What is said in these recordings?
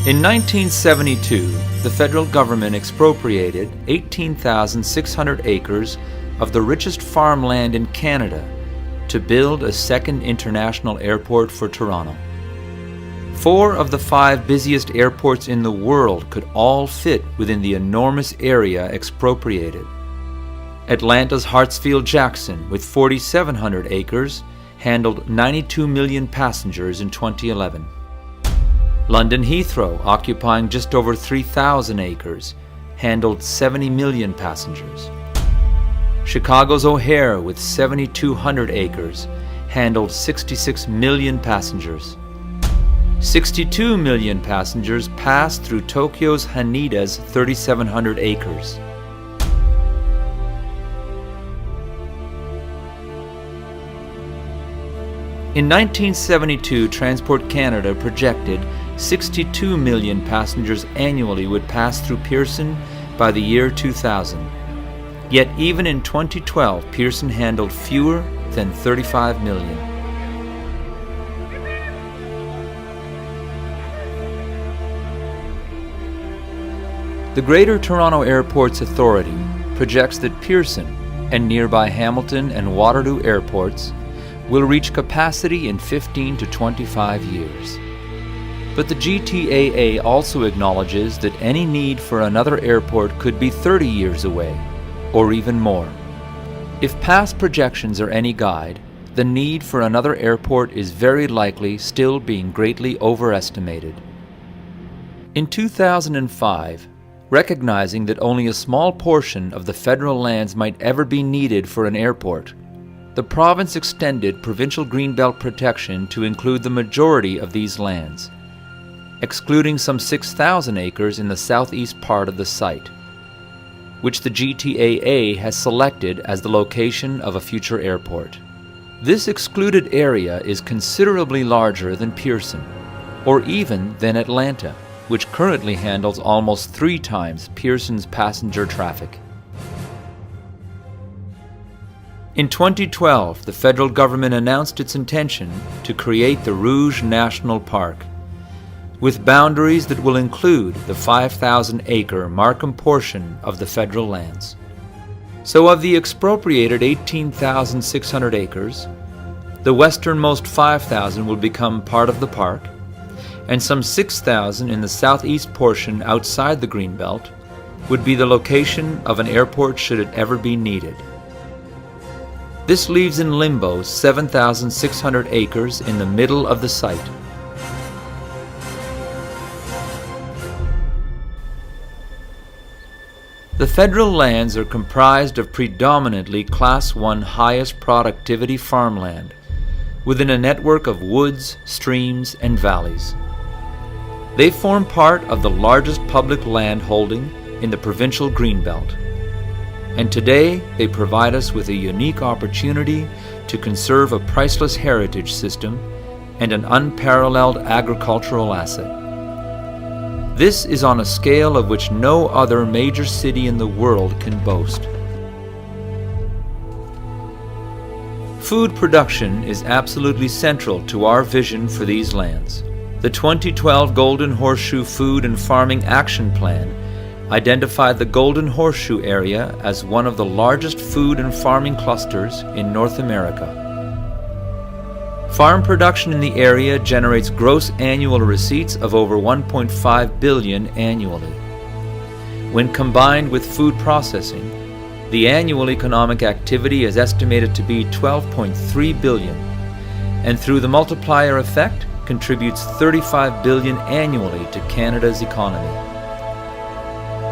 In 1972, the federal government expropriated 18,600 acres of the richest farmland in Canada to build a second international airport for Toronto. 4 of the 5 busiest airports in the world could all fit within the enormous area expropriated. Atlanta's Hartsfield-Jackson, with 4,700 acres, handled 92 million passengers in 2011. London Heathrow, occupying just over 3,000 acres, handled 70 million passengers. Chicago's O'Hare, with 7,200 acres, handled 66 million passengers. 62 million passengers passed through Tokyo's Hanida's 3,700 acres. In 1972, Transport Canada projected 62 million passengers annually would pass through Pearson by the year 2000. Yet even in 2012, Pearson handled fewer than 35 million. The Greater Toronto Airports Authority projects that Pearson and nearby Hamilton and Waterloo airports will reach capacity in 15 to 25 years. But the GTAA also acknowledges that any need for another airport could be 30 years away, or even more. If past projections are any guide, the need for another airport is very likely still being greatly overestimated. In 2005, recognizing that only a small portion of the federal lands might ever be needed for an airport, the province extended provincial greenbelt protection to include the majority of these lands, excluding some 6,000 acres in the southeast part of the site, which the GTAA has selected as the location of a future airport. This excluded area is considerably larger than Pearson, or even than Atlanta, which currently handles almost 3 times Pearson's passenger traffic. In 2012, the federal government announced its intention to create the Rouge National Park, with boundaries that will include the 5,000-acre Markham portion of the federal lands. So of the expropriated 18,600 acres, the westernmost 5,000 will become part of the park, and some 6,000 in the southeast portion outside the Greenbelt would be the location of an airport should it ever be needed. This leaves in limbo 7,600 acres in the middle of the site. The federal lands are comprised of predominantly Class I highest productivity farmland within a network of woods, streams, and valleys. They form part of the largest public land holding in the provincial Greenbelt. And today they provide us with a unique opportunity to conserve a priceless heritage system and an unparalleled agricultural asset. This is on a scale of which no other major city in the world can boast. Food production is absolutely central to our vision for these lands. The 2012 Golden Horseshoe Food and Farming Action Plan identified the Golden Horseshoe area as one of the largest food and farming clusters in North America. Farm production in the area generates gross annual receipts of over $1.5 billion annually. When combined with food processing, the annual economic activity is estimated to be $12.3 billion, and through the multiplier effect, contributes $35 billion annually to Canada's economy.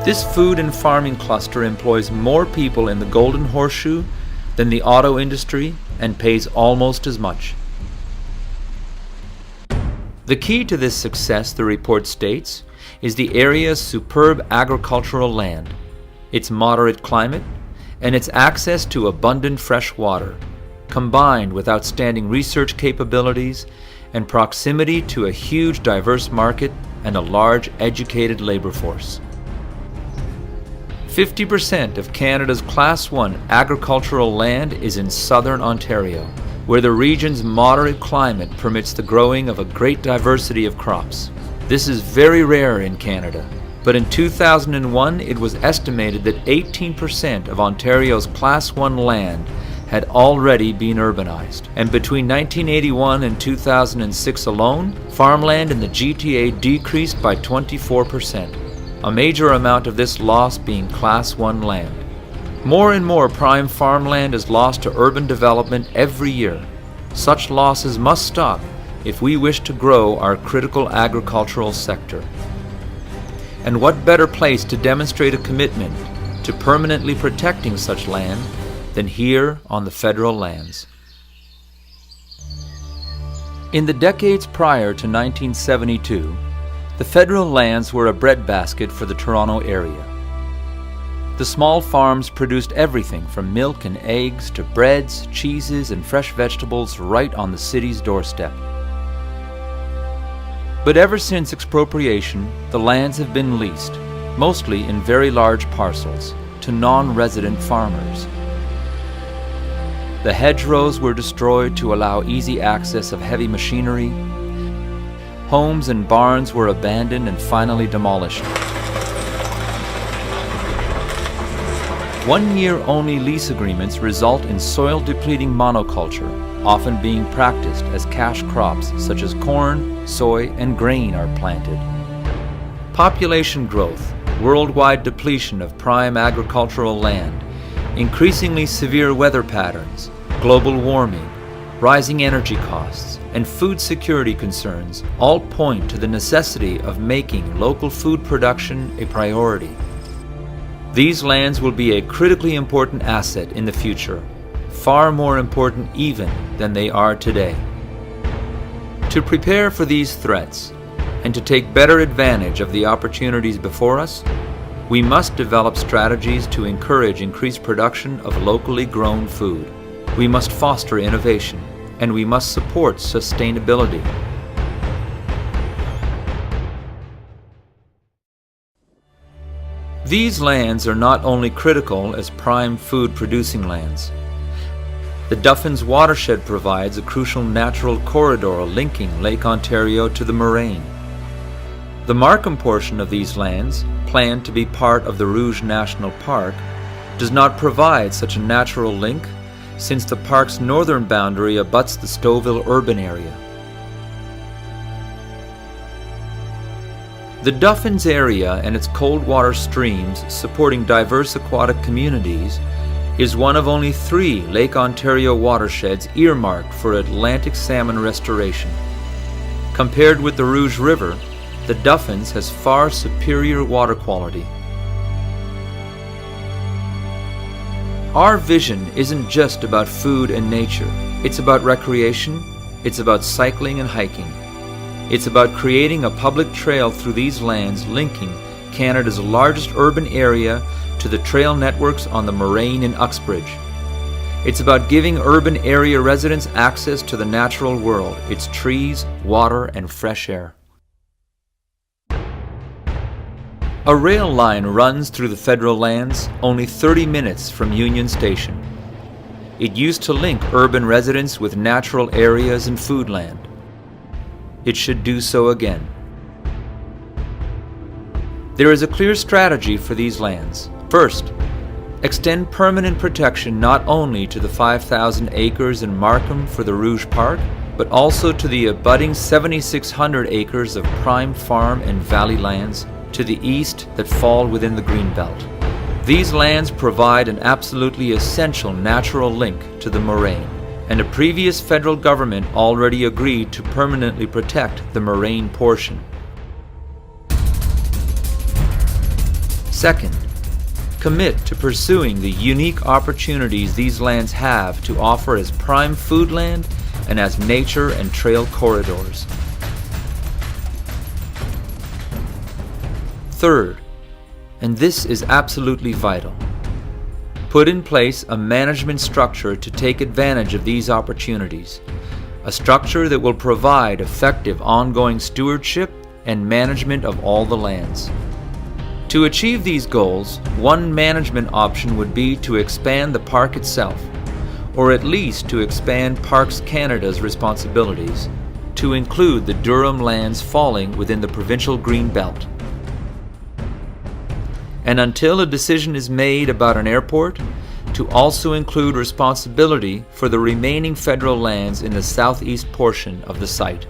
This food and farming cluster employs more people in the Golden Horseshoe than the auto industry and pays almost as much. The key to this success, the report states, is the area's superb agricultural land, its moderate climate, and its access to abundant fresh water, combined with outstanding research capabilities and proximity to a huge diverse market and a large educated labor force. 50% of Canada's Class I agricultural land is in southern Ontario, where the region's moderate climate permits the growing of a great diversity of crops. This is very rare in Canada, but in 2001 it was estimated that 18% of Ontario's Class 1 land had already been urbanized. And between 1981 and 2006 alone, farmland in the GTA decreased by 24%, a major amount of this loss being Class 1 land. More and more prime farmland is lost to urban development every year. Such losses must stop if we wish to grow our critical agricultural sector. And what better place to demonstrate a commitment to permanently protecting such land than here on the federal lands. In the decades prior to 1972, the federal lands were a breadbasket for the Toronto area. The small farms produced everything from milk and eggs to breads, cheeses, and fresh vegetables right on the city's doorstep. But ever since expropriation, the lands have been leased, mostly in very large parcels, to non-resident farmers. The hedgerows were destroyed to allow easy access of heavy machinery. Homes and barns were abandoned and finally demolished. One-year-only lease agreements result in soil-depleting monoculture, often being practiced as cash crops such as corn, soy, and grain are planted. Population growth, worldwide depletion of prime agricultural land, increasingly severe weather patterns, global warming, rising energy costs, and food security concerns all point to the necessity of making local food production a priority. These lands will be a critically important asset in the future, far more important even than they are today. To prepare for these threats and to take better advantage of the opportunities before us, we must develop strategies to encourage increased production of locally grown food. We must foster innovation, and we must support sustainability. These lands are not only critical as prime food-producing lands. The Duffins watershed provides a crucial natural corridor linking Lake Ontario to the Moraine. The Markham portion of these lands, planned to be part of the Rouge National Park, does not provide such a natural link since the park's northern boundary abuts the Stouffville urban area. The Duffins area and its cold water streams supporting diverse aquatic communities is one of only 3 Lake Ontario watersheds earmarked for Atlantic salmon restoration. Compared with the Rouge River, the Duffins has far superior water quality. Our vision isn't just about food and nature. It's about recreation, it's about cycling and hiking. It's about creating a public trail through these lands linking Canada's largest urban area to the trail networks on the Moraine and Uxbridge. It's about giving urban area residents access to the natural world, its trees, water, and fresh air. A rail line runs through the federal lands only 30 minutes from Union Station. It used to link urban residents with natural areas and food land. It should do so again. There is a clear strategy for these lands. First, extend permanent protection not only to the 5,000 acres in Markham for the Rouge Park, but also to the abutting 7,600 acres of prime farm and valley lands to the east that fall within the Greenbelt. These lands provide an absolutely essential natural link to the Moraine, and a previous federal government already agreed to permanently protect the Moraine portion. Second, commit to pursuing the unique opportunities these lands have to offer as prime food land and as nature and trail corridors. Third, and this is absolutely vital, put in place a management structure to take advantage of these opportunities, a structure that will provide effective ongoing stewardship and management of all the lands. To achieve these goals, one management option would be to expand the park itself, or at least to expand Parks Canada's responsibilities. to include the Durham lands falling within the provincial green belt. And until a decision is made about an airport, to also include responsibility for the remaining federal lands in the southeast portion of the site.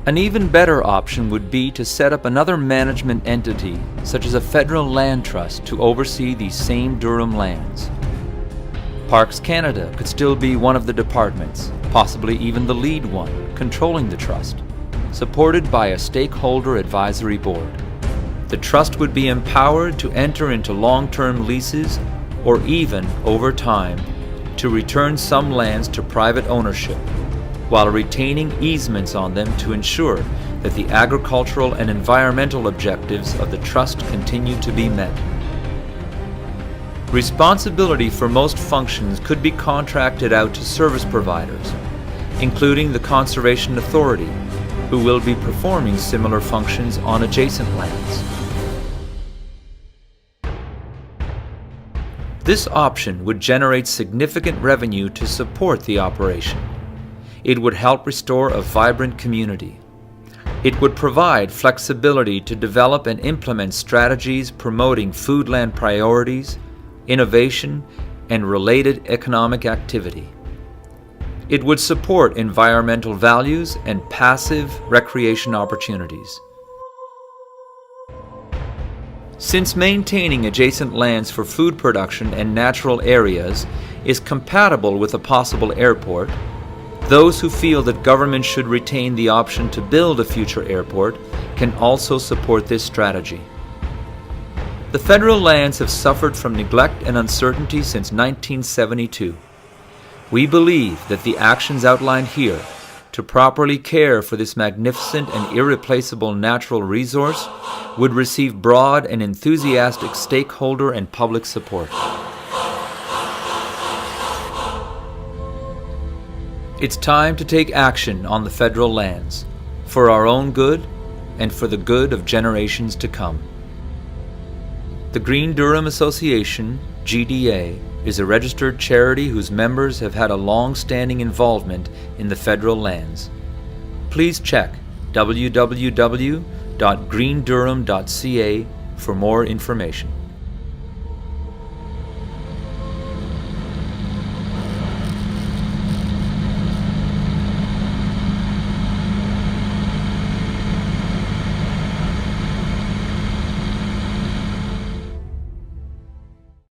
An even better option would be to set up another management entity, such as a federal land trust, to oversee these same Durham lands. Parks Canada could still be one of the departments, possibly even the lead one, controlling the trust, supported by a stakeholder advisory board. The trust would be empowered to enter into long-term leases or even, over time, to return some lands to private ownership, while retaining easements on them to ensure that the agricultural and environmental objectives of the trust continue to be met. Responsibility for most functions could be contracted out to service providers, including the Conservation Authority, who will be performing similar functions on adjacent lands. This option would generate significant revenue to support the operation. It would help restore a vibrant community. It would provide flexibility to develop and implement strategies promoting foodland priorities, innovation, and related economic activity. It would support environmental values and passive recreation opportunities. Since maintaining adjacent lands for food production and natural areas is compatible with a possible airport, those who feel that government should retain the option to build a future airport can also support this strategy. The federal lands have suffered from neglect and uncertainty since 1972. We believe that the actions outlined here to properly care for this magnificent and irreplaceable natural resource would receive broad and enthusiastic stakeholder and public support. It's time to take action on the federal lands, for our own good and for the good of generations to come. The Green Durham Association, GDA, is a registered charity whose members have had a long-standing involvement in the federal lands. Please check www.greendurham.ca for more information.